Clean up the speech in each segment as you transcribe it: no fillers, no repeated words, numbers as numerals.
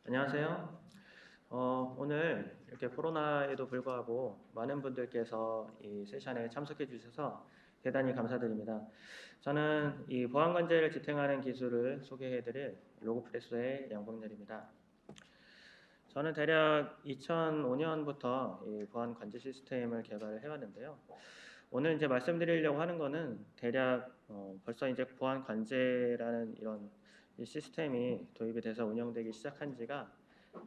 안녕하세요. 오늘 이렇게 코로나에도 불구하고 많은 분들께서 이 세션에 참석해 주셔서 대단히 감사드립니다. 저는 이 보안 관제를 지탱하는 기술을 소개해 드릴 로그프레소의 양봉렬입니다. 저는 대략 2005년부터 이 보안 관제 시스템을 개발을 해왔는데요. 오늘 이제 말씀드리려고 하는 거는 대략 벌써 이제 보안 관제라는 이런 이 시스템이 도입이 돼서 운영되기 시작한 지가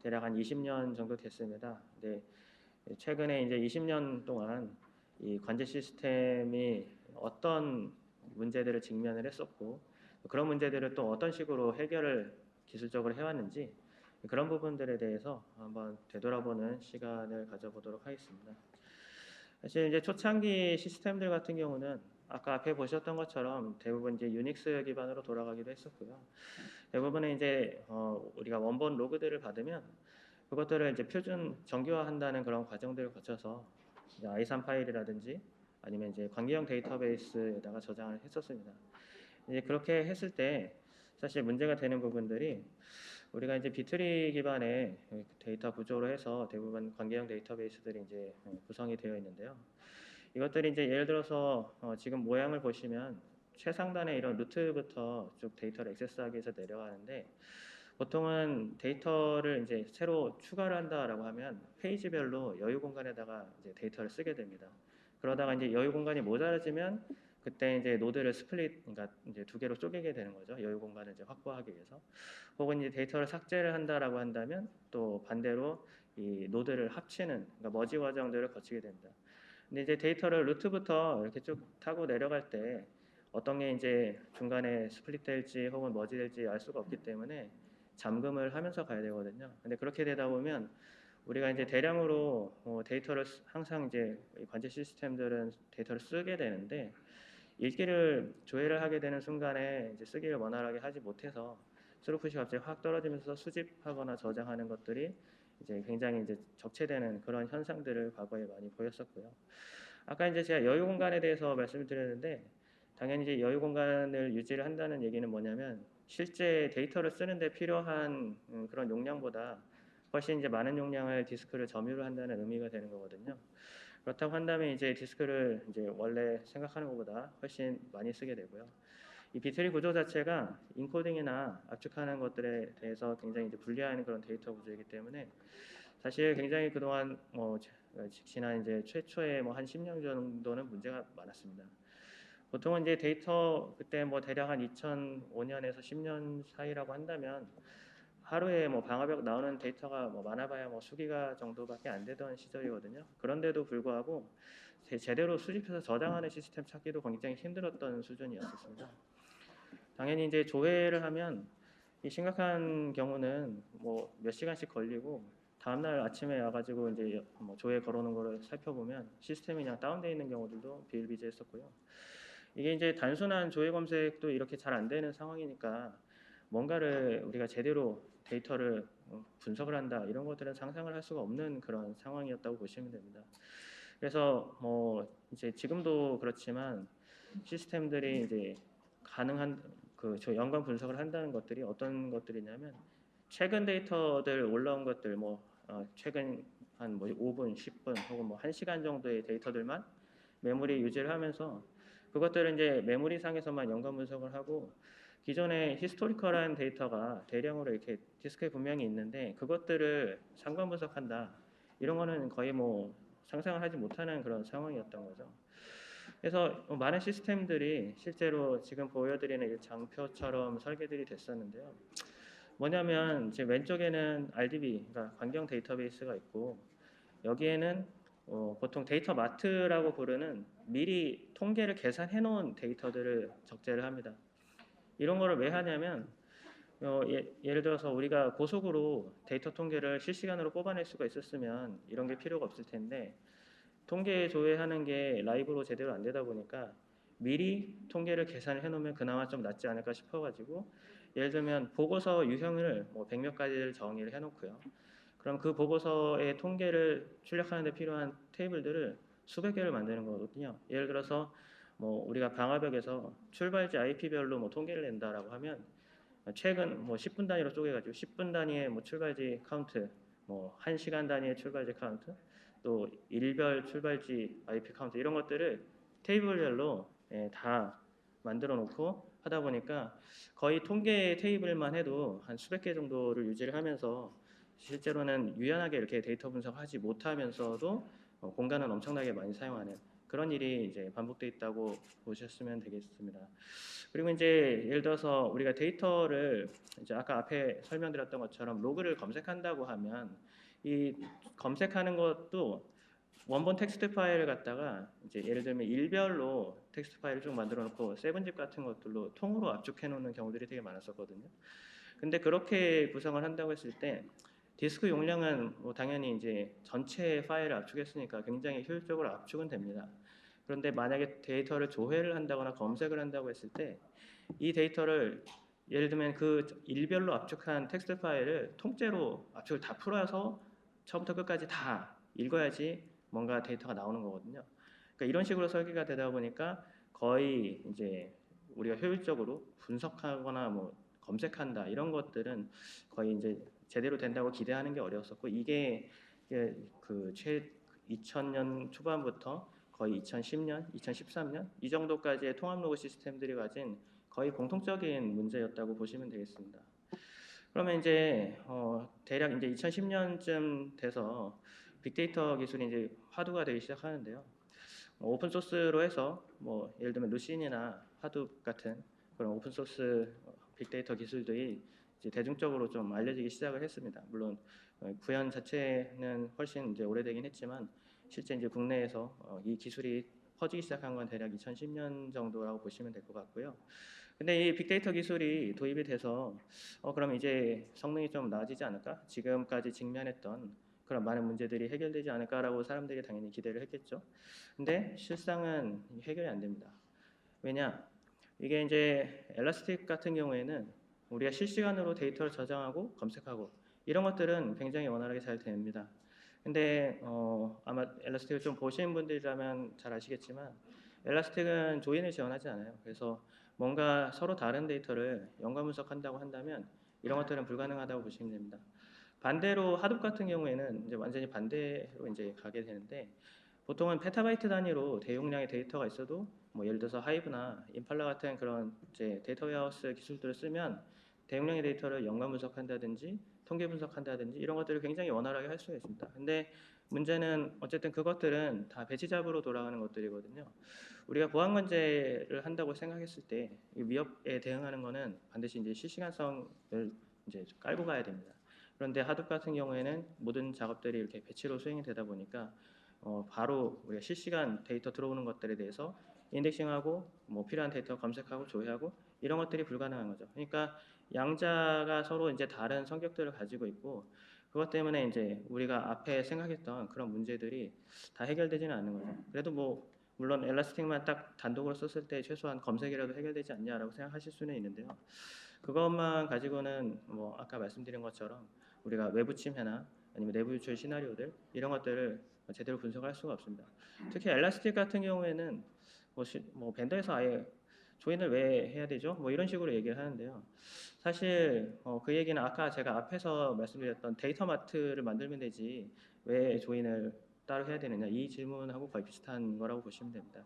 대략 한 20년 정도 됐습니다. 네, 최근에 이제 20년 동안 이 관제 시스템이 어떤 문제들을 직면을 했었고 그런 문제들을 또 어떤 식으로 해결을 기술적으로 해왔는지 그런 부분들에 대해서 한번 되돌아보는 시간을 가져보도록 하겠습니다. 사실 이제 초창기 시스템들 같은 경우는 아까 앞에 보셨던 것처럼 대부분 이제 유닉스 기반으로 돌아가기도 했었고요. 대부분은 이제 우리가 원본 로그들을 받으면 그것들을 이제 표준 정규화한다는 그런 과정들을 거쳐서 이제 i3 파일이라든지 아니면 이제 관계형 데이터베이스에다가 저장을 했었습니다. 이제 그렇게 했을 때 사실 문제가 되는 부분들이 우리가 이제 비트리 기반의 데이터 구조로 해서 대부분 관계형 데이터베이스들이 이제 구성이 되어 있는데요. 이것들이 이제 예를 들어서 지금 모양을 보시면 최상단에 이런 루트부터 쭉 데이터를 액세스하기 위해서 내려가는데 보통은 데이터를 이제 새로 추가를 한다라고 하면 페이지별로 여유 공간에다가 이제 데이터를 쓰게 됩니다. 그러다가 이제 여유 공간이 모자라지면 그때 이제 노드를 스플릿, 그러니까 이제 두 개로 쪼개게 되는 거죠. 여유 공간을 이제 확보하기 위해서. 혹은 이제 데이터를 삭제를 한다라고 한다면 또 반대로 이 노드를 합치는, 그러니까 머지 과정들을 거치게 됩니다. 근데 이제 데이터를 루트부터 이렇게 쭉 타고 내려갈 때 어떤 게 이제 중간에 스플릿 될지 혹은 머지 될지 알 수가 없기 때문에 잠금을 하면서 가야 되거든요. 근데 그렇게 되다 보면 우리가 이제 대량으로 데이터를 항상 이제 관제 시스템들은 데이터를 쓰게 되는데 읽기를 조회를 하게 되는 순간에 이제 쓰기를 원활하게 하지 못해서 스루풋이 갑자기 확 떨어지면서 수집하거나 저장하는 것들이 이제 굉장히 이제 적체되는 그런 현상들을 과거에 많이 보였었고요. 아까 이제 제가 여유 공간에 대해서 말씀을 드렸는데 당연히 이제 여유 공간을 유지를 한다는 얘기는 뭐냐면 실제 데이터를 쓰는데 필요한 그런 용량보다 훨씬 이제 많은 용량을 디스크를 점유를 한다는 의미가 되는 거거든요. 그렇다고 한다면 이제 디스크를 이제 원래 생각하는 것보다 훨씬 많이 쓰게 되고요. 이 비트리 구조 자체가 인코딩이나 압축하는 것들에 대해서 굉장히 이제 불리한 그런 데이터 구조이기 때문에 사실 굉장히 그동안 지난 이제 최초의 뭐 한 10년 정도는 문제가 많았습니다. 보통은 이제 데이터 그때 뭐 대략 한 2005년에서 10년 사이라고 한다면 하루에 뭐 방화벽 나오는 데이터가 뭐 많아봐야 뭐 수기가 정도밖에 안 되던 시절이거든요. 그런데도 불구하고 제대로 수집해서 저장하는 시스템 찾기도 굉장히 힘들었던 수준이었습니다. 당연히 이제 조회를 하면 이 심각한 경우는 뭐 몇 시간씩 걸리고 다음날 아침에 와가지고 이제 뭐 조회 걸어놓은 거를 살펴보면 시스템이 그냥 다운되어 있는 경우들도 비일비재했었고요. 이게 이제 단순한 조회 검색도 이렇게 잘 안 되는 상황이니까 뭔가를 우리가 제대로 데이터를 분석을 한다 이런 것들은 상상을 할 수가 없는 그런 상황이었다고 보시면 됩니다. 그래서 뭐 이제 지금도 그렇지만 시스템들이 이제 가능한 저 연관 분석을 한다는 것들이 어떤 것들이냐면 최근 데이터들 올라온 것들 뭐 최근 한 뭐 5분, 10분 혹은 뭐 1시간 정도의 데이터들만 메모리 유지를 하면서 그것들은 이제 메모리 상에서만 연관 분석을 하고 기존의 히스토리컬한 데이터가 대량으로 이렇게 디스크에 분명히 있는데 그것들을 상관 분석한다. 이런 거는 거의 뭐 상상을 하지 못하는 그런 상황이었던 거죠. 그래서 많은 시스템들이 실제로 지금 보여드리는 이 장표처럼 설계들이 됐었는데요. 뭐냐면 제 왼쪽에는 RDB, 그러니까 관경 데이터베이스가 있고 여기에는 보통 데이터 마트라고 부르는 미리 통계를 계산해 놓은 데이터들을 적재를 합니다. 이런 거를 왜 하냐면 예를 들어서 우리가 고속으로 데이터 통계를 실시간으로 뽑아낼 수가 있었으면 이런 게 필요가 없을 텐데 통계 조회하는 게 라이브로 제대로 안 되다 보니까 미리 통계를 계산을 해놓으면 그나마 좀 낫지 않을까 싶어가지고 예를 들면 보고서 유형을 뭐 100몇 가지를 정의를 해놓고요. 그럼 그 보고서의 통계를 출력하는 데 필요한 테이블들을 수백 개를 만드는 거거든요. 예를 들어서 뭐 우리가 방화벽에서 출발지 IP별로 뭐 통계를 낸다라고 하면 최근 뭐 10분 단위로 쪼개가지고 10분 단위의 뭐 출발지 카운트, 뭐 1시간 단위의 출발지 카운트, 또 일별 출발지 IP 카운트 이런 것들을 테이블별로 다 만들어 놓고 하다 보니까 거의 통계 테이블만 해도 한 수백 개 정도를 유지를 하면서 실제로는 유연하게 이렇게 데이터 분석하지 못하면서도 공간은 엄청나게 많이 사용하는 그런 일이 이제 반복돼 있다고 보셨으면 되겠습니다. 그리고 이제 예를 들어서 우리가 데이터를 이제 아까 앞에 설명드렸던 것처럼 로그를 검색한다고 하면 이 검색하는 것도 원본 텍스트 파일을 갖다가 이제 예를 들면 일별로 텍스트 파일을 좀 만들어 놓고 세븐집 같은 것들로 통으로 압축해 놓는 경우들이 되게 많았었거든요. 근데 그렇게 구성을 한다고 했을 때 디스크 용량은 뭐 당연히 이제 전체 파일을 압축했으니까 굉장히 효율적으로 압축은 됩니다. 그런데 만약에 데이터를 조회를 한다거나 검색을 한다고 했을 때 이 데이터를 예를 들면 그 일별로 압축한 텍스트 파일을 통째로 압축을 다 풀어서 처음부터 끝까지 다 읽어야지 뭔가 데이터가 나오는 거거든요. 그러니까 이런 식으로 설계가 되다 보니까 거의 이제 우리가 효율적으로 분석하거나 뭐 검색한다 이런 것들은 거의 이제 제대로 된다고 기대하는 게 어려웠었고 이게 그최 2000년 초반부터 거의 2010년, 2013년 이 정도까지의 통합 로그 시스템들이 가진 거의 공통적인 문제였다고 보시면 되겠습니다. 그러면 이제 대략 이제 2010년쯤 돼서 빅데이터 기술이 이제 화두가 되기 시작하는데요. 오픈 소스로 해서 뭐 예를 들면 루신이나 하둡 같은 그런 오픈 소스 빅데이터 기술들이 이제 대중적으로 좀 알려지기 시작을 했습니다. 물론 구현 자체는 훨씬 이제 오래되긴 했지만 실제 이제 국내에서 이 기술이 퍼지기 시작한 건 대략 2010년 정도라고 보시면 될 것 같고요. 근데 이 빅데이터 기술이 도입이 돼서 그럼 이제 성능이 좀 나아지지 않을까? 지금까지 직면했던 그런 많은 문제들이 해결되지 않을까라고 사람들이 당연히 기대를 했겠죠. 근데 실상은 해결이 안 됩니다. 왜냐? 이게 이제 엘라스틱 같은 경우에는 우리가 실시간으로 데이터를 저장하고 검색하고 이런 것들은 굉장히 원활하게 잘 됩니다. 근데 아마 엘라스틱을 좀 보신 분들이라면 잘 아시겠지만 엘라스틱은 조인을 지원하지 않아요. 그래서 뭔가 서로 다른 데이터를 연관 분석한다고 한다면 이런 것들은 불가능하다고 보시면 됩니다. 반대로 하둡 같은 경우에는 이제 완전히 반대로 이제 가게 되는데 보통은 페타바이트 단위로 대용량의 데이터가 있어도 뭐 예를 들어서 하이브나 임팔라 같은 그런 이제 데이터 웨어하우스 기술들을 쓰면 대용량의 데이터를 연관 분석한다든지 통계 분석한다든지 이런 것들을 굉장히 원활하게 할 수가 있습니다. 근데 문제는 어쨌든 그것들은 다 배치 잡으로 돌아가는 것들이거든요. 우리가 보안 관제를 한다고 생각했을 때 이 위협에 대응하는 것은 반드시 이제 실시간성을 이제 깔고 가야 됩니다. 그런데 하둡 같은 경우에는 모든 작업들이 이렇게 배치로 수행이 되다 보니까 바로 우리가 실시간 데이터 들어오는 것들에 대해서 인덱싱하고 뭐 필요한 데이터 검색하고 조회하고 이런 것들이 불가능한 거죠. 그러니까 양자가 서로 이제 다른 성격들을 가지고 있고 그것 때문에 이제 우리가 앞에 생각했던 그런 문제들이 다 해결되지는 않는 거죠. 그래도 뭐 물론 엘라스틱만 딱 단독으로 썼을 때 최소한 검색이라도 해결되지 않냐라고 생각하실 수는 있는데요. 그것만 가지고는 뭐 아까 말씀드린 것처럼 우리가 외부 침해나 아니면 내부 유출 시나리오들 이런 것들을 제대로 분석할 수가 없습니다. 특히 엘라스틱 같은 경우에는 뭐 벤더에서 아예 조인을 왜 해야 되죠? 뭐 이런 식으로 얘기를 하는데요. 사실 그 얘기는 아까 제가 앞에서 말씀드렸던 데이터 마트를 만들면 되지 왜 조인을 따로 해야 되느냐 이 질문하고 거의 비슷한 거라고 보시면 됩니다.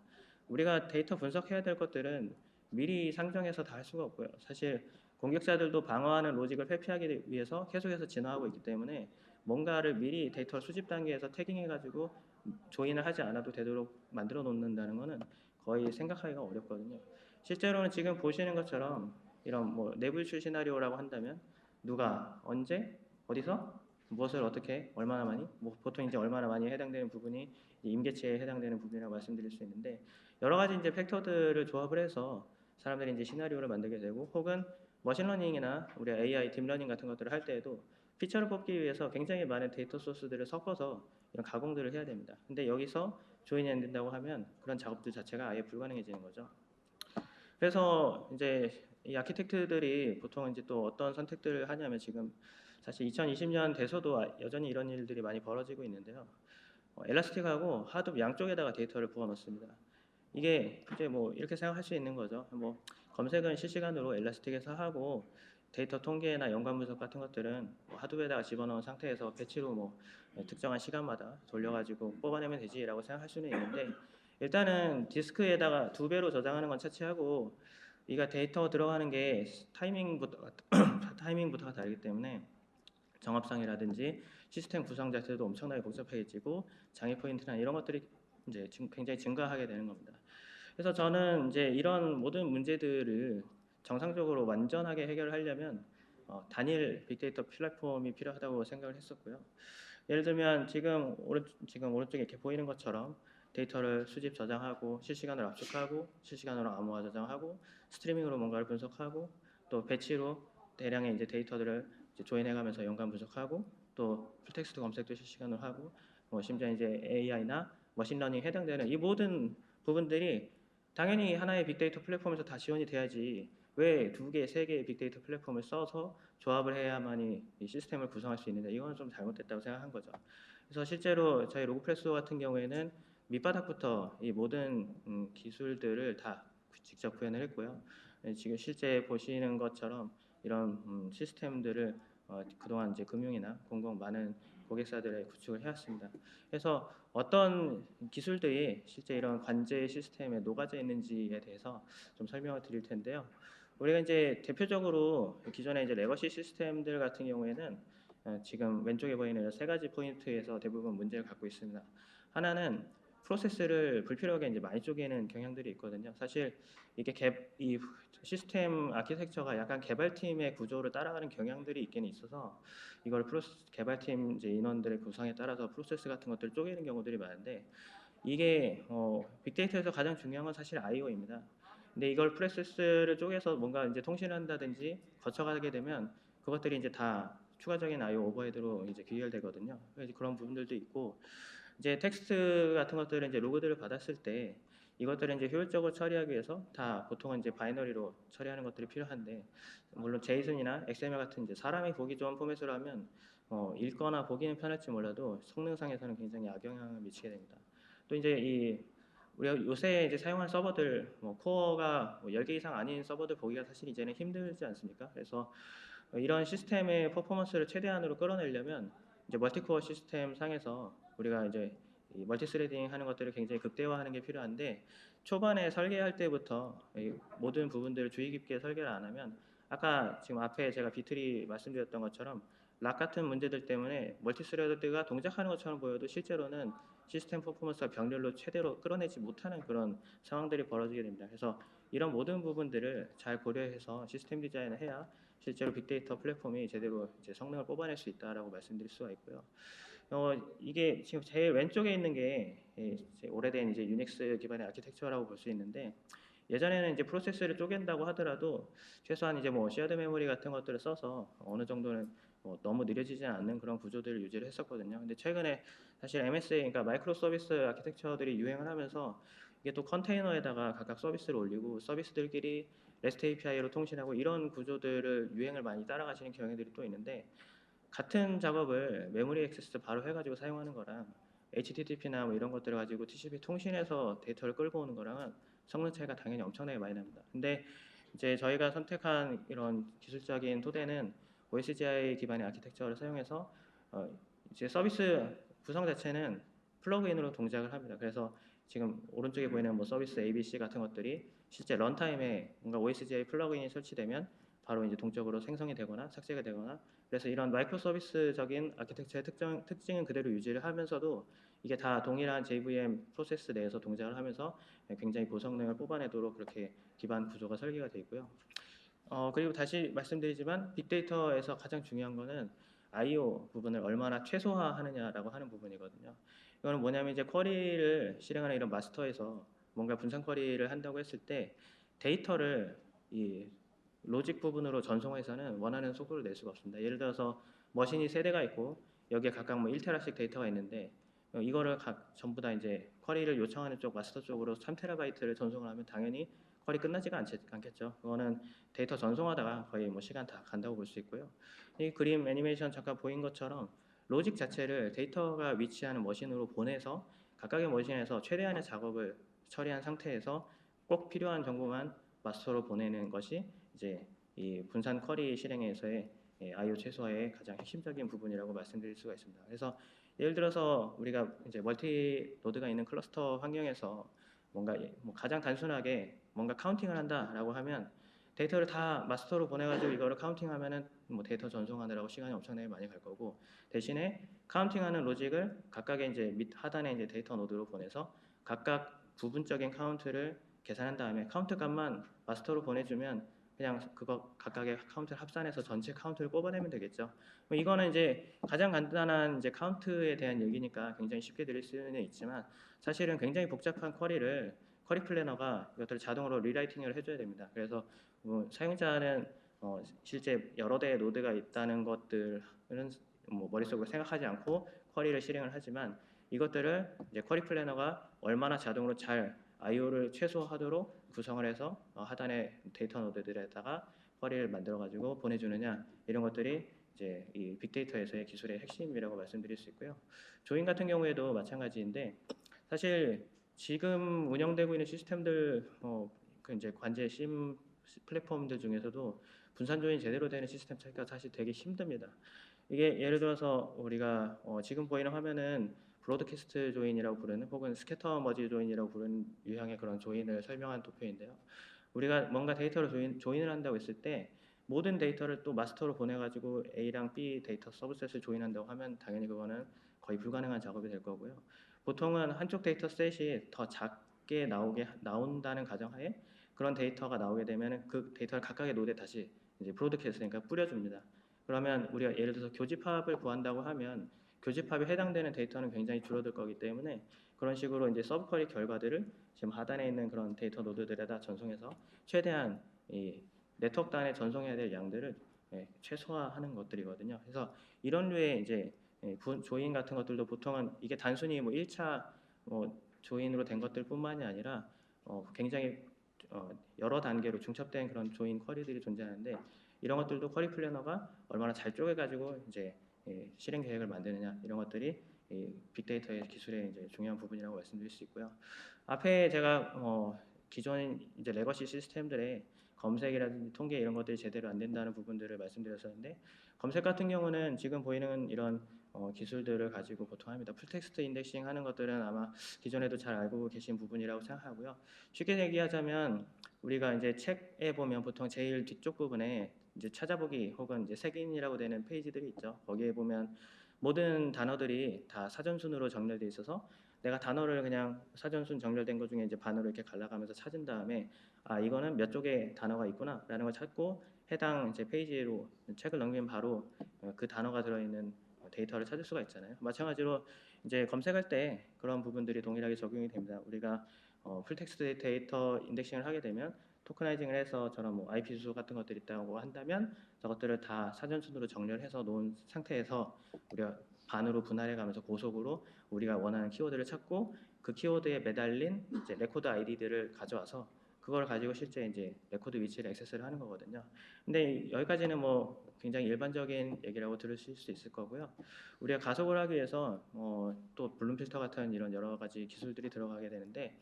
우리가 데이터 분석해야 될 것들은 미리 상정해서 다 할 수가 없고요. 사실 공격자들도 방어하는 로직을 회피하기 위해서 계속해서 진화하고 있기 때문에 뭔가를 미리 데이터 수집 단계에서 태깅해가지고 조인을 하지 않아도 되도록 만들어 놓는다는 것은 거의 생각하기가 어렵거든요. 실제로는 지금 보시는 것처럼 이런 뭐 내부 유출 시나리오라고 한다면 누가 언제 어디서 무엇을 어떻게 얼마나 많이 뭐 보통 이제 얼마나 많이 해당되는 부분이 임계치에 해당되는 부분이라고 말씀드릴 수 있는데 여러 가지 이제 팩터들을 조합을 해서 사람들이 이제 시나리오를 만들게 되고 혹은 머신러닝이나 우리 AI 딥러닝 같은 것들을 할 때에도 피처를 뽑기 위해서 굉장히 많은 데이터 소스들을 섞어서 이런 가공들을 해야 됩니다. 근데 여기서 조인이 안 된다고 하면 그런 작업들 자체가 아예 불가능해지는 거죠. 그래서 이제 이 아키텍트들이 보통 이제 또 어떤 선택들을 하냐면 지금 사실 2020년 돼서도 여전히 이런 일들이 많이 벌어지고 있는데요. 엘라스틱하고 하둡 양쪽에다가 데이터를 부어 넣습니다. 이게 이제 뭐 이렇게 생각할 수 있는 거죠. 뭐 검색은 실시간으로 엘라스틱에서 하고 데이터 통계나 연관 분석 같은 것들은 뭐 하드웨어에다가 집어넣은 상태에서 배치로 뭐 특정한 시간마다 돌려가지고 뽑아내면 되지라고 생각할 수는 있는데 일단은 디스크에다가 2배로 저장하는 건 차치하고 이가 데이터 들어가는 게 타이밍부터가 다르기 때문에 정합상이라든지 시스템 구성 자체도 엄청나게 복잡해지고 장애 포인트나 이런 것들이 이제 지금 굉장히 증가하게 되는 겁니다. 그래서 저는 이제 이런 모든 문제들을 정상적으로 완전하게 해결하려면 단일 빅데이터 플랫폼이 필요하다고 생각을 했었고요. 예를 들면 지금 오른쪽에 이렇게 보이는 것처럼 데이터를 수집 저장하고 실시간으로 압축하고 실시간으로 암호화 저장하고 스트리밍으로 뭔가를 분석하고 또 배치로 대량의 이제 데이터들을 이제 조인해가면서 연관 분석하고 또 풀텍스트 검색도 실시간으로 하고 심지어 이제 AI나 머신러닝 해당되는 이 모든 부분들이 당연히 하나의 빅데이터 플랫폼에서 다 지원이 돼야지 왜 2개, 3개의 빅데이터 플랫폼을 써서 조합을 해야만이 이 시스템을 구성할 수 있는데 이건 좀 잘못됐다고 생각한 거죠. 그래서 실제로 저희 로그프레소 같은 경우에는 밑바닥부터 이 모든 기술들을 다 직접 구현을 했고요. 지금 실제 보시는 것처럼 이런 시스템들을 그동안 이제 금융이나 공공 많은 고객사들의 구축을 해왔습니다. 그래서 어떤 기술들이 실제 이런 관제 시스템에 녹아져 있는지에 대해서 좀 설명을 드릴 텐데요. 우리가 이제 대표적으로 기존의 이제 레거시 시스템들 같은 경우에는 지금 왼쪽에 보이는 3가지 포인트에서 대부분 문제를 갖고 있습니다. 하나는 프로세스를 불필요하게 이제 많이 쪼개는 경향들이 있거든요. 사실 이게 이 시스템 아키텍처가 약간 개발팀의 구조를 따라가는 경향들이 있긴 있어서 이걸 개발팀 이제 인원들의 구성에 따라서 프로세스 같은 것들을 쪼개는 경우들이 많은데 이게 빅데이터에서 가장 중요한 건 사실 I/O입니다. 근데 이걸 프로세스를 쪼개서 뭔가 이제 통신을 한다든지 거쳐가게 되면 그것들이 이제 다 추가적인 I/O 오버헤드로 이제 귀결되거든요. 그래서 그런 부분들도 있고 이제 텍스트 같은 것들은 이제 로그들을 받았을 때 이것들을 이제 효율적으로 처리하기 위해서 다 보통은 이제 바이너리로 처리하는 것들이 필요한데 물론 JSON이나 XML 같은 이제 사람이 보기 좋은 포맷으로 하면 읽거나 보기는 편할지 몰라도 성능상에서는 굉장히 악영향을 미치게 됩니다. 또 이제 우리가 요새 이제 사용한 서버들 코어가 10개 이상 아닌 서버들 보기가 사실 이제는 힘들지 않습니까? 그래서 이런 시스템의 퍼포먼스를 최대한으로 끌어내려면 이제 멀티코어 시스템 상에서 우리가 이제 이 멀티스레딩 하는 것들을 굉장히 극대화하는 게 필요한데 초반에 설계할 때부터 이 모든 부분들을 주의 깊게 설계를 안 하면 아까 지금 앞에 제가 비트리 말씀드렸던 것처럼 락 같은 문제들 때문에 멀티스레드가 동작하는 것처럼 보여도 실제로는 시스템 퍼포먼스가 병렬로 최대로 끌어내지 못하는 그런 상황들이 벌어지게 됩니다. 그래서 이런 모든 부분들을 잘 고려해서 시스템 디자인을 해야 실제로 빅데이터 플랫폼이 제대로 이제 성능을 뽑아낼 수 있다라고 말씀드릴 수가 있고요. 이게 지금 제일 왼쪽에 있는 게 이제 오래된 이제 유닉스 기반의 아키텍처라고 볼 수 있는데 예전에는 이제 프로세스를 쪼갠다고 하더라도 최소한 이제 뭐 쉐어드 메모리 같은 것들을 써서 어느 정도는 너무 느려지지 않는 그런 구조들을 유지를 했었거든요. 근데 최근에 사실 MSA 그러니까 마이크로 서비스 아키텍처들이 유행을 하면서 이게 또 컨테이너에다가 각각 서비스를 올리고 서비스들끼리 REST API로 통신하고 이런 구조들을 유행을 많이 따라가시는 경향들이 또 있는데 같은 작업을 메모리 액세스 바로 해가지고 사용하는 거랑 HTTP나 뭐 이런 것들을 가지고 TCP 통신해서 데이터를 끌고 오는 거랑은 성능 차이가 당연히 엄청나게 많이 납니다. 근데 이제 저희가 선택한 이런 기술적인 토대는 OSGI 기반의 아키텍처를 사용해서 이제 서비스 구성 자체는 플러그인으로 동작을 합니다. 그래서 지금 오른쪽에 보이는 뭐 서비스 ABC 같은 것들이 실제 런타임에 뭔가 OSGI 플러그인이 설치되면 바로 이제 동적으로 생성이 되거나 삭제가 되거나 그래서 이런 마이크로 서비스적인 아키텍처의 특징은 그대로 유지를 하면서도 이게 다 동일한 JVM 프로세스 내에서 동작을 하면서 굉장히 고성능을 뽑아내도록 그렇게 기반 구조가 설계가 되어 있고요. 그리고 다시 말씀드리지만 빅데이터에서 가장 중요한 거는 I/O 부분을 얼마나 최소화하느냐라고 하는 부분이거든요. 이거는 뭐냐면 이제 쿼리를 실행하는 이런 마스터에서 뭔가 분산 쿼리를 한다고 했을 때 데이터를 이 로직 부분으로 전송해서는 원하는 속도를 낼 수가 없습니다. 예를 들어서 머신이 3대가 있고 여기에 각각 뭐 1테라씩 데이터가 있는데 이거를 전부 다 이제 쿼리를 요청하는 쪽 마스터 쪽으로 3테라바이트를 전송을 하면 당연히 쿼리 끝나지가 않겠죠. 그거는 데이터 전송하다가 거의 뭐 시간 다 간다고 볼 수 있고요. 이 그림 애니메이션 잠깐 보인 것처럼 로직 자체를 데이터가 위치하는 머신으로 보내서 각각의 머신에서 최대한의 작업을 처리한 상태에서 꼭 필요한 정보만 마스터로 보내는 것이 이제 이 분산 쿼리 실행에서의 I/O 최소화의 가장 핵심적인 부분이라고 말씀드릴 수가 있습니다. 그래서 예를 들어서 우리가 이제 멀티 노드가 있는 클러스터 환경에서 뭔가 뭐 가장 단순하게 뭔가 카운팅을 한다라고 하면 데이터를 다 마스터로 보내가지고 이거를 카운팅하면은 뭐 데이터 전송하느라고 시간이 엄청나게 많이 갈 거고, 대신에 카운팅하는 로직을 각각의 이제 밑 하단에 이제 데이터 노드로 보내서 각각 부분적인 카운트를 계산한 다음에 카운트 값만 마스터로 보내주면 그냥 그거 각각의 카운트를 합산해서 전체 카운트를 뽑아내면 되겠죠. 이거는 이제 가장 간단한 이제 카운트에 대한 얘기니까 굉장히 쉽게 들릴 수는 있지만, 사실은 굉장히 복잡한 쿼리 플래너가 이것들을 자동으로 리라이팅을 해줘야 됩니다. 그래서 사용자는 실제 여러 대의 노드가 있다는 것들은 뭐 머릿속으로 생각하지 않고 쿼리를 실행을 하지만, 이것들을 이제 쿼리 플래너가 얼마나 자동으로 잘 I/O를 최소화하도록 구성을 해서 하단의 데이터 노드들에다가 쿼리를 만들어 가지고 보내주느냐, 이런 것들이 이제 이 빅데이터에서의 기술의 핵심이라고 말씀드릴 수 있고요. 조인 같은 경우에도 마찬가지인데, 사실 지금 운영되고 있는 시스템들 그 이제 관제 심 플랫폼들 중에서도 분산 조인 제대로 되는 시스템 찾기가 사실 되게 힘듭니다. 이게 예를 들어서 우리가 지금 보이는 화면은 브로드캐스트 조인이라고 부르는, 혹은 스캐터 머지 조인이라고 부르는 유형의 그런 조인을 설명한 도표인데요. 우리가 뭔가 데이터를 조인을 한다고 했을 때 모든 데이터를 또 마스터로 보내가지고 A랑 B 데이터 서브셋을 조인한다고 하면 당연히 그거는 거의 불가능한 작업이 될 거고요. 보통은 한쪽 데이터 셋이 더 작게 나온다는 가정하에 그런 데이터가 나오게 되면 그 데이터를 각각의 노드에 다시 이제 브로드캐스트니까 뿌려줍니다. 그러면 우리가 예를 들어서 교집합을 구한다고 하면 교집합에 해당되는 데이터는 굉장히 줄어들 거기 때문에 그런 식으로 이제 서브쿼리 결과들을 지금 하단에 있는 그런 데이터 노드들에다 전송해서 최대한 이 네트워크 단에 전송해야 될 양들을 최소화하는 것들이거든요. 그래서 이런 류의 이제 조인 같은 것들도 보통은 이게 단순히 뭐 1차 조인으로 된 것들뿐만이 아니라 굉장히 여러 단계로 중첩된 그런 조인 쿼리들이 존재하는데, 이런 것들도 쿼리 플래너가 얼마나 잘 쪼개가지고 이제 실행 계획을 만드느냐, 이런 것들이 빅데이터의 기술의 이제 중요한 부분이라고 말씀드릴 수 있고요. 앞에 제가 기존 이제 레거시 시스템들의 검색이라든지 통계 이런 것들이 제대로 안 된다는 부분들을 말씀드렸었는데, 검색 같은 경우는 지금 보이는 이런 기술들을 가지고 보통 합니다. 풀텍스트 인덱싱 하는 것들은 아마 기존에도 잘 알고 계신 부분이라고 생각하고요. 쉽게 얘기하자면 우리가 이제 책에 보면 보통 제일 뒤쪽 부분에 이제 찾아보기 혹은 이제 색인이라고 되는 페이지들이 있죠. 거기에 보면 모든 단어들이 다 사전순으로 정렬되어 있어서 내가 단어를 그냥 사전순 정렬된 것 중에 이제 반으로 이렇게 갈라가면서 찾은 다음에 이거는 몇 쪽에 단어가 있구나라는 걸 찾고 해당 이제 페이지로 책을 넘기면 바로 그 단어가 들어있는 데이터를 찾을 수가 있잖아요. 마찬가지로 이제 검색할 때 그런 부분들이 동일하게 적용이 됩니다. 우리가 풀텍스트 데이터 인덱싱을 하게 되면 토커나이징을 해서 저런 뭐 IP 주소 같은 것들이 있다고 한다면 저것들을 다 사전순으로 정렬해서 놓은 상태에서 우리가 반으로 분할해 가면서 고속으로 우리가 원하는 키워드를 찾고 그 키워드에 매달린 이제 레코드 아이디들을 가져와서 그걸 가지고 실제 이제 레코드 위치를 액세스를 하는 거거든요. 근데 여기까지는 뭐 굉장히 일반적인 얘기라고 들으실 수 있을 거고요. 우리가 가속을 하기 위해서 또 블룸 필터 같은 이런 여러 가지 기술들이 들어가게 되는데,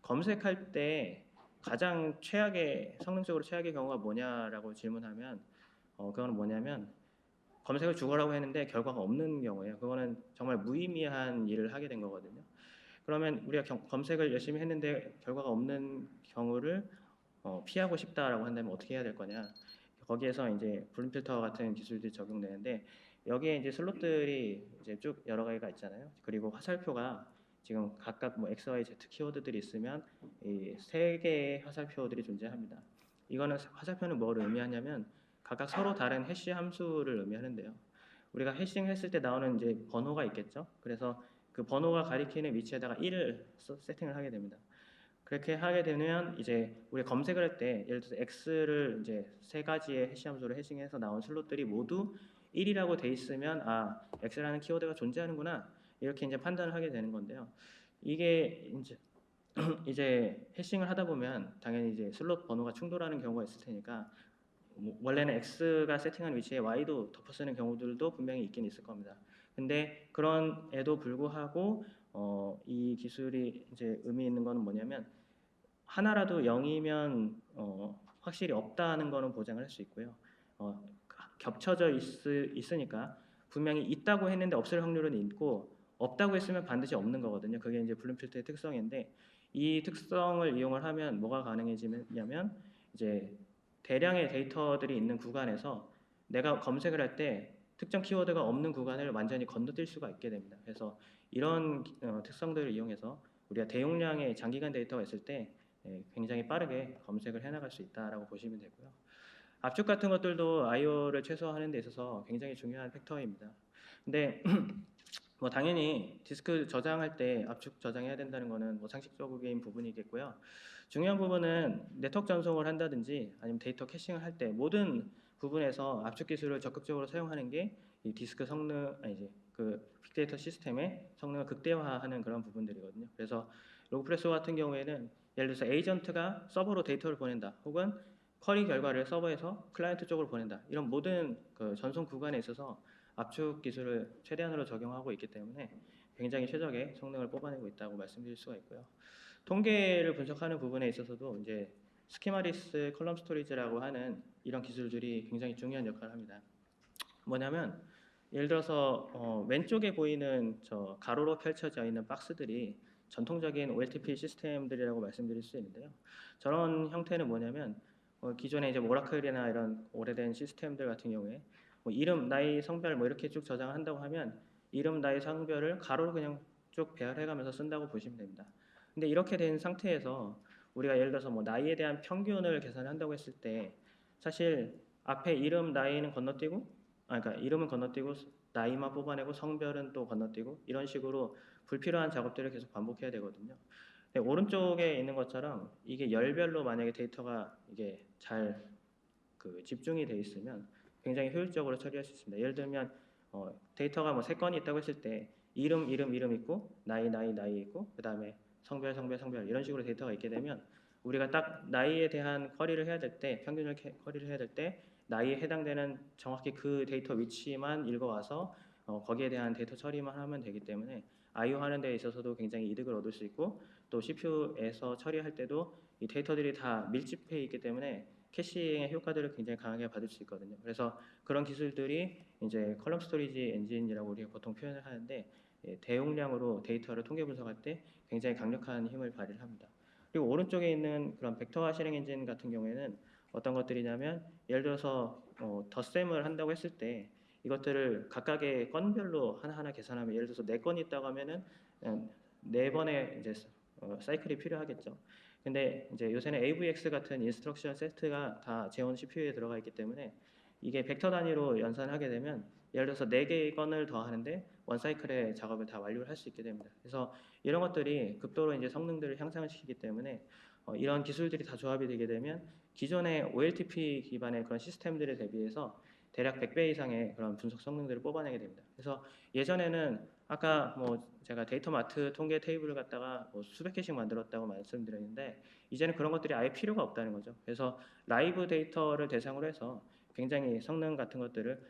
검색할 때 가장 성능적으로 최악의 경우가 뭐냐라고 질문하면 그거는 뭐냐면 검색을 죽으라고 했는데 결과가 없는 경우예요. 그거는 정말 무의미한 일을 하게 된 거거든요. 그러면 우리가 검색을 열심히 했는데 결과가 없는 경우를 피하고 싶다라고 한다면 어떻게 해야 될 거냐? 거기에서 이제 블룸 필터 같은 기술들이 적용되는데, 여기에 이제 슬롯들이 이제 쭉 여러 가지가 있잖아요. 그리고 화살표가 지금 각각 뭐 X, Y, Z 키워드들이 있으면 이 세 개의 화살표들이 존재합니다. 이거는 화살표는 뭘 의미하냐면 각각 서로 다른 해시 함수를 의미하는데요. 우리가 해싱했을 때 나오는 이제 번호가 있겠죠. 그래서 그 번호가 가리키는 위치에다가 1을 세팅을 하게 됩니다. 그렇게 하게 되면 이제 우리 검색을 할 때 예를 들어서 X를 이제 세 가지의 해시 함수로 해싱해서 나온 슬롯들이 모두 1이라고 돼 있으면 X라는 키워드가 존재하는구나, 이렇게 이제 판단을 하게 되는 건데요. 이게 이제 해싱을 하다 보면 당연히 이제 슬롯 번호가 충돌하는 경우가 있을 테니까 원래는 X가 세팅한 위치에 Y도 덮어쓰는 경우들도 분명히 있긴 있을 겁니다. 근데 그런에도 불구하고 이 기술이 이제 의미 있는 거는 뭐냐면 하나라도 0이면 확실히 없다는 거는 보장을 할 수 있고요. 겹쳐져 있으니까 분명히 있다고 했는데 없을 확률은 있고 없다고 했으면 반드시 없는 거거든요. 그게 이제 블룸 필터의 특성인데 이 특성을 이용을 하면 뭐가 가능해지냐면 이제 대량의 데이터들이 있는 구간에서 내가 검색을 할 때 특정 키워드가 없는 구간을 완전히 건너뛸 수가 있게 됩니다. 그래서 이런 특성들을 이용해서 우리가 대용량의 장기간 데이터가 있을 때 굉장히 빠르게 검색을 해나갈 수 있다라고 보시면 되고요. 압축 같은 것들도 I/O를 최소화하는 데 있어서 굉장히 중요한 팩터입니다. 근데 뭐 당연히 디스크 저장할 때 압축 저장해야 된다는 거는 뭐 상식적인 부분이겠고요. 중요한 부분은 네트워크 전송을 한다든지 아니면 데이터 캐싱을 할 때 모든 부분에서 압축 기술을 적극적으로 사용하는 게 이 디스크 성능 아니지 그 빅데이터 시스템의 성능을 극대화하는 그런 부분들이거든요. 그래서 로그프레소 같은 경우에는 예를 들어서 에이전트가 서버로 데이터를 보낸다, 혹은 쿼리 결과를 서버에서 클라이언트 쪽으로 보낸다. 이런 모든 그 전송 구간에 있어서 압축 기술을 최대한으로 적용하고 있기 때문에 굉장히 최적의 성능을 뽑아내고 있다고 말씀드릴 수가 있고요. 통계를 분석하는 부분에 있어서도 이제 스키마리스 컬럼 스토리지라고 하는 이런 기술들이 굉장히 중요한 역할을 합니다. 뭐냐면 예를 들어서 왼쪽에 보이는 저 가로로 펼쳐져 있는 박스들이 전통적인 OLTP 시스템들이라고 말씀드릴 수 있는데요. 저런 형태는 뭐냐면 기존에 이제 오라클이나 이런 오래된 시스템들 같은 경우에 뭐 이름, 나이, 성별 뭐 이렇게 쭉 저장을 한다고 하면 이름, 나이, 성별을 가로로 그냥 쭉 배열해가면서 쓴다고 보시면 됩니다. 근데 이렇게 된 상태에서 우리가 예를 들어서 뭐 나이에 대한 평균을 계산한다고 했을 때 사실 앞에 이름, 나이는 건너뛰고 그러니까 이름은 건너뛰고 나이만 뽑아내고 성별은 또 건너뛰고 이런 식으로 불필요한 작업들을 계속 반복해야 되거든요. 오른쪽에 있는 것처럼 이게 열별로 만약에 데이터가 이게 잘 집중이 돼 있으면 굉장히 효율적으로 처리할 수 있습니다. 예를 들면 데이터가 뭐 3건이 있다고 했을 때 이름 있고 나이 있고 그 다음에 성별 이런 식으로 데이터가 있게 되면 우리가 딱 나이에 대한 쿼리를 해야 될 때 평균을 쿼리를 해야 될 때 나이에 해당되는 정확히 그 데이터 위치만 읽어와서 거기에 대한 데이터 처리만 하면 되기 때문에 I/O 하는 데 있어서도 굉장히 이득을 얻을 수 있고 또 CPU에서 처리할 때도 이 데이터들이 다 밀집해 있기 때문에 캐시의 효과들을 굉장히 강하게 받을 수 있거든요. 그래서 그런 기술들이 이제 컬럼 스토리지 엔진이라고 우리가 보통 표현을 하는데 대용량으로 데이터를 통계 분석할 때 굉장히 강력한 힘을 발휘를 합니다. 그리고 오른쪽에 있는 그런 벡터화 실행 엔진 같은 경우에는 어떤 것들이냐면 예를 들어서 덧셈을 한다고 했을 때 이것들을 각각의 건별로 하나하나 계산하면 예를 들어서 4건이 있다고 하면은 4번의 이제 사이클이 필요하겠죠. 근데 이제 요새는 AVX 같은 인스트럭션 세트가 다 재원 CPU에 들어가 있기 때문에 이게 벡터 단위로 연산하게 되면 예를 들어서 4개의 건을 더하는데 원 사이클의 작업을 다 완료를 할 수 있게 됩니다. 그래서 이런 것들이 급도로 이제 성능들을 향상을 시키기 때문에 이런 기술들이 다 조합이 되게 되면 기존의 OLTP 기반의 그런 시스템들에 대비해서 대략 100배 이상의 그런 분석 성능들을 뽑아내게 됩니다. 그래서 예전에는 아까 뭐 제가 데이터 마트 통계 테이블을 갖다가 뭐 수백 개씩 만들었다고 말씀드렸는데 이제는 그런 것들이 아예 필요가 없다는 거죠. 그래서 라이브 데이터를 대상으로 해서 굉장히 성능 같은 것들을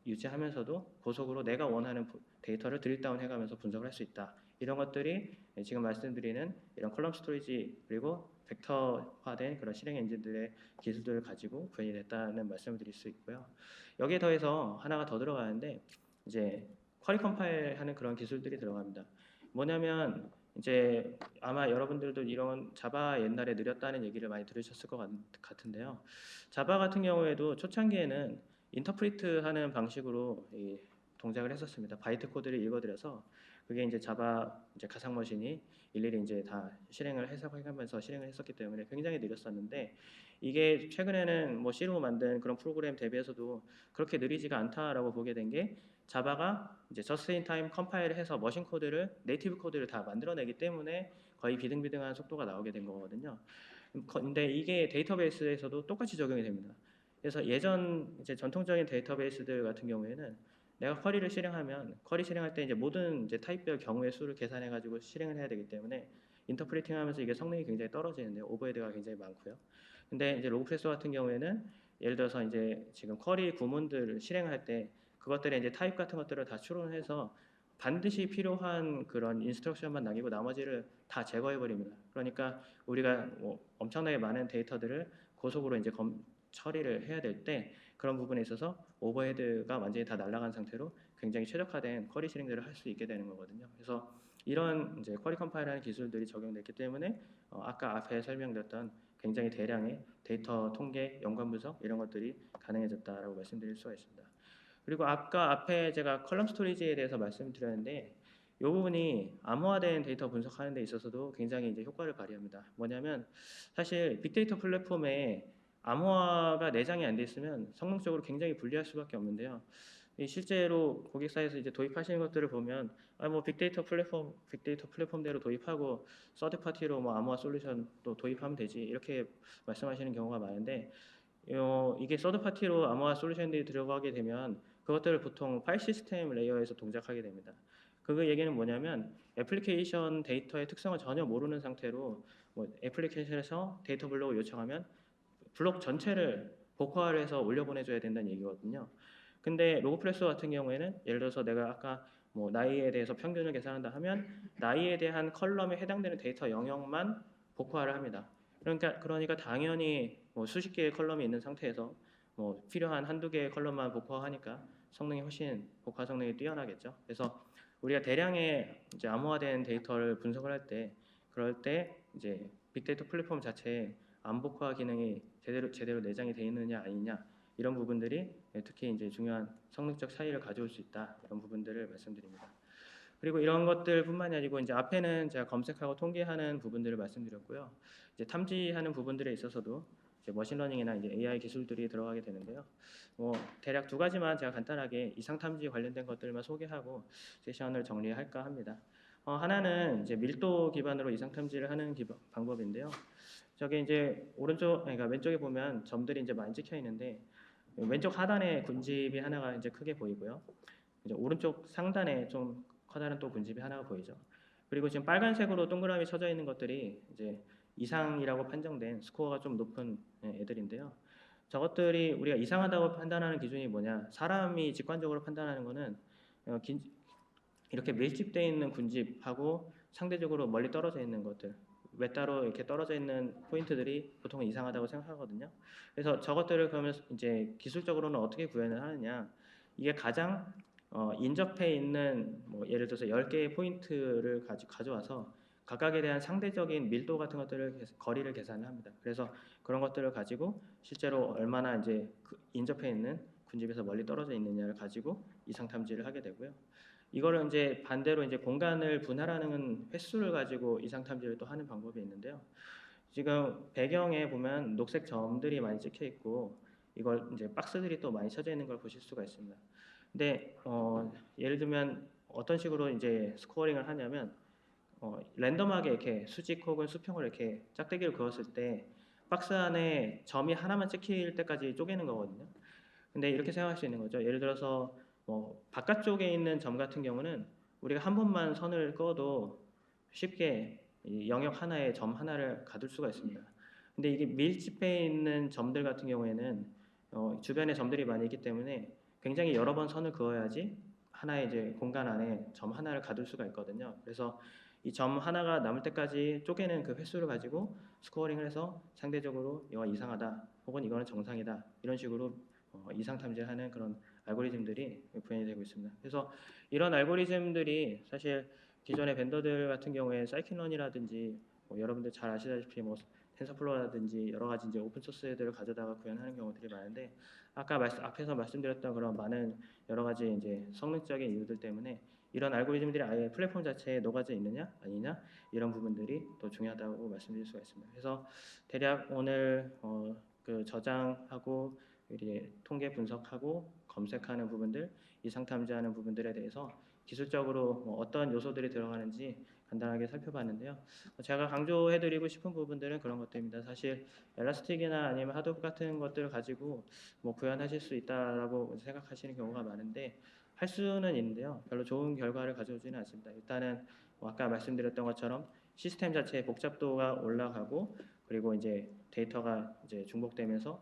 유지하면서도 고속으로 내가 원하는 데이터를 드릴다운 해가면서 분석을 할 수 있다. 이런 것들이 지금 말씀드리는 이런 컬럼 스토리지 그리고 벡터화된 그런 실행 엔진들의 기술들을 가지고 구현이 됐다는 말씀을 드릴 수 있고요. 여기에 더해서 하나가 더 들어가는데 이제 쿼리 컴파일하는 그런 기술들이 들어갑니다. 뭐냐면 이제 아마 여러분들도 이런 자바 옛날에 느렸다는 얘기를 많이 들으셨을 것 같은데요. 자바 같은 경우에도 초창기에는 인터프리트하는 방식으로 이 동작을 했었습니다. 바이트 코드를 읽어드려서 그게 이제 자바 이제 가상 머신이 일일이 이제 다 실행을 해석하면서 실행을 했었기 때문에 굉장히 느렸었는데 이게 최근에는 뭐 C로 만든 그런 프로그램 대비해서도 그렇게 느리지가 않다라고 보게 된 게 자바가 이제 저스트 인 타임 컴파일을 해서 머신 코드를 네이티브 코드를 다 만들어내기 때문에 거의 비등비등한 속도가 나오게 된 거거든요. 근데 이게 데이터베이스에서도 똑같이 적용이 됩니다. 그래서 예전 이제 전통적인 데이터베이스들 같은 경우에는 내가 쿼리를 실행하면 쿼리 실행할 때 이제 모든 이제 타입별 경우의 수를 계산해 가지고 실행을 해야 되기 때문에 인터프리팅 하면서 이게 성능이 굉장히 떨어지는데요. 오버헤드가 굉장히 많고요. 근데 이제 로그프레소 같은 경우에는 예를 들어서 이제 지금 쿼리 구문들을 실행할 때 그것들의 이제 타입 같은 것들을 다 추론해서 반드시 필요한 그런 인스트럭션만 남기고 나머지를 다 제거해 버립니다. 그러니까 우리가 뭐 엄청나게 많은 데이터들을 고속으로 이제 처리를 해야 될 때 그런 부분에 있어서 오버헤드가 완전히 다 날아간 상태로 굉장히 최적화된 쿼리 실행들을 할 수 있게 되는 거거든요. 그래서 이런 이제 쿼리 컴파일하는 기술들이 적용됐기 때문에 아까 앞에 설명드렸던 굉장히 대량의 데이터 통계, 연관 분석 이런 것들이 가능해졌다라고 말씀드릴 수가 있습니다. 그리고 아까 앞에 제가 컬럼 스토리지에 대해서 말씀드렸는데 이 부분이 암호화된 데이터 분석하는 데 있어서도 굉장히 이제 효과를 발휘합니다. 뭐냐면 사실 빅데이터 플랫폼에 암호화가 내장이 안 돼 있으면 성능적으로 굉장히 불리할 수밖에 없는데요. 실제로 고객사에서 이제 도입하시는 것들을 보면 뭐 빅데이터 플랫폼대로 도입하고 서드 파티로 뭐 암호화 솔루션 또 도입하면 되지 이렇게 말씀하시는 경우가 많은데 이게 서드 파티로 암호화 솔루션들이 들어가게 되면 그것들을 보통 파일 시스템 레이어에서 동작하게 됩니다. 그 얘기는 뭐냐면 애플리케이션 데이터의 특성을 전혀 모르는 상태로 뭐 애플리케이션에서 데이터 블록을 요청하면 블록 전체를 복화를 해서 올려보내줘야 된다는 얘기거든요. 근데 로그플렉서 같은 경우에는 예를 들어서 내가 아까 뭐 나이에 대해서 평균을 계산한다 하면 나이에 대한 컬럼에 해당되는 데이터 영역만 복화를 합니다. 그러니까 당연히 뭐 수십 개의 컬럼이 있는 상태에서 뭐 필요한 한두 개의 컬럼만 복화하니까 성능이 훨씬 복화 성능이 뛰어나겠죠. 그래서 우리가 대량의 이제 암호화된 데이터를 분석을 할 때 그럴 때 이제 빅데이터 플랫폼 자체에 암복화 기능이 제대로 내장이 되어 있느냐 아니냐 이런 부분들이 특히 이제 중요한 성능적 차이를 가져올 수 있다 이런 부분들을 말씀드립니다. 그리고 이런 것들뿐만이 아니고 이제 앞에는 제가 검색하고 통계하는 부분들을 말씀드렸고요. 이제 탐지하는 부분들에 있어서도 이제 머신러닝이나 이제 AI 기술들이 들어가게 되는데요. 대략 두 가지만 제가 간단하게 이상 탐지 관련된 것들만 소개하고 세션을 정리할까 합니다. 하나는 이제 밀도 기반으로 이상 탐지를 하는 방법인데요. 저기 이제 그러니까 왼쪽에 보면 점들이 이제 많이 찍혀 있는데 왼쪽 하단에 군집이 하나가 이제 크게 보이고요. 이제 오른쪽 상단에 좀 커다란 또 군집이 하나가 보이죠. 그리고 지금 빨간색으로 동그라미 쳐져 있는 것들이 이제 이상이라고 판정된 스코어가 좀 높은 애들인데요. 저것들이 우리가 이상하다고 판단하는 기준이 뭐냐? 사람이 직관적으로 판단하는 거는 이렇게 밀집되어 있는 군집하고 상대적으로 멀리 떨어져 있는 것들 외따로 이렇게 떨어져 있는 포인트들이 보통 이상하다고 생각하거든요. 그래서 저것들을 그러면 이제 기술적으로는 어떻게 구현을 하느냐? 이게 가장 인접해 있는 뭐 예를 들어서 10개의 포인트를 가져와서 각각에 대한 상대적인 밀도 같은 것들을 거리를 계산을 합니다. 그래서 그런 것들을 가지고 실제로 얼마나 이제 인접해 있는 군집에서 멀리 떨어져 있느냐를 가지고 이상 탐지를 하게 되고요. 이거를 이제 반대로 이제 공간을 분할하는 횟수를 가지고 이상 탐지를 또 하는 방법이 있는데요. 지금 배경에 보면 녹색 점들이 많이 찍혀 있고 이걸 이제 박스들이 또 많이 쳐져 있는 걸 보실 수가 있습니다. 근데 예를 들면 어떤 식으로 이제 스코어링을 하냐면 랜덤하게 이렇게 수직 혹은 수평을 이렇게 짝대기를 그었을 때 박스 안에 점이 하나만 찍힐 때까지 쪼개는 거거든요. 근데 이렇게 생각할 수 있는 거죠. 예를 들어서 바깥쪽에 있는 점 같은 경우는 우리가 한 번만 선을 그어도 쉽게 이 영역 하나에 점 하나를 가둘 수가 있습니다. 근데 이게 밀집해 있는 점들 같은 경우에는 주변에 점들이 많이 있기 때문에 굉장히 여러 번 선을 그어야지 하나의 이제 공간 안에 점 하나를 가둘 수가 있거든요. 그래서 이 점 하나가 남을 때까지 쪼개는 그 횟수를 가지고 스코어링을 해서 상대적으로 이거 이상하다 혹은 이거는 정상이다 이런 식으로 이상 탐지하는 그런 알고리즘들이 구현이 되고 있습니다. 그래서 이런 알고리즘들이 사실 기존의 벤더들 같은 경우에 사이킨런이라든지 여러분들 잘 아시다시피 뭐 텐서플로우라든지 여러 가지 이제 오픈 소스들을 가져다가 구현하는 경우들이 많은데 아까 앞에서 말씀드렸던 그런 많은 여러 가지 이제 성능적인 이유들 때문에 이런 알고리즘들이 아예 플랫폼 자체에 녹아져 있느냐 아니냐 이런 부분들이 또 중요하다고 말씀드릴 수가 있습니다. 그래서 대략 오늘 그 저장하고 이제 통계 분석하고 검색하는 부분들, 이상 탐지하는 부분들에 대해서 기술적으로 어떤 요소들이 들어가는지 간단하게 살펴봤는데요. 제가 강조해드리고 싶은 부분들은 그런 것들입니다. 사실 엘라스틱이나 아니면 하도프 같은 것들을 가지고 구현하실 수 있다라고 생각하시는 경우가 많은데 할 수는 있는데요. 별로 좋은 결과를 가져오지는 않습니다. 일단은 아까 말씀드렸던 것처럼 시스템 자체의 복잡도가 올라가고 그리고 이제 데이터가 이제 중복되면서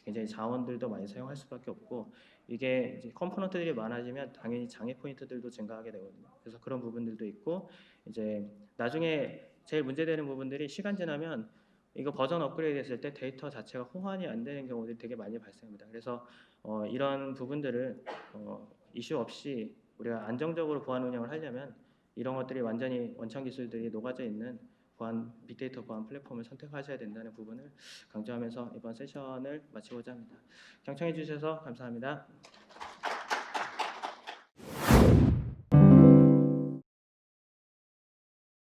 굉장히 자원들도 많이 사용할 수밖에 없고 이게 이제 컴포넌트들이 많아지면 당연히 장애 포인트들도 증가하게 되거든요. 그래서 그런 부분들도 있고 이제 나중에 제일 문제되는 부분들이 시간 지나면 이거 버전 업그레이드 했을 때 데이터 자체가 호환이 안 되는 경우들이 되게 많이 발생합니다. 그래서 이런 부분들을 이슈 없이 우리가 안정적으로 보안 운영을 하려면 이런 것들이 완전히 원천 기술들이 녹아져 있는 빅데이터 보안 플랫폼을 선택하셔야 된다는 부분을 강조하면서 이번 세션을 마치고자 합니다. 경청해 주셔서 감사합니다.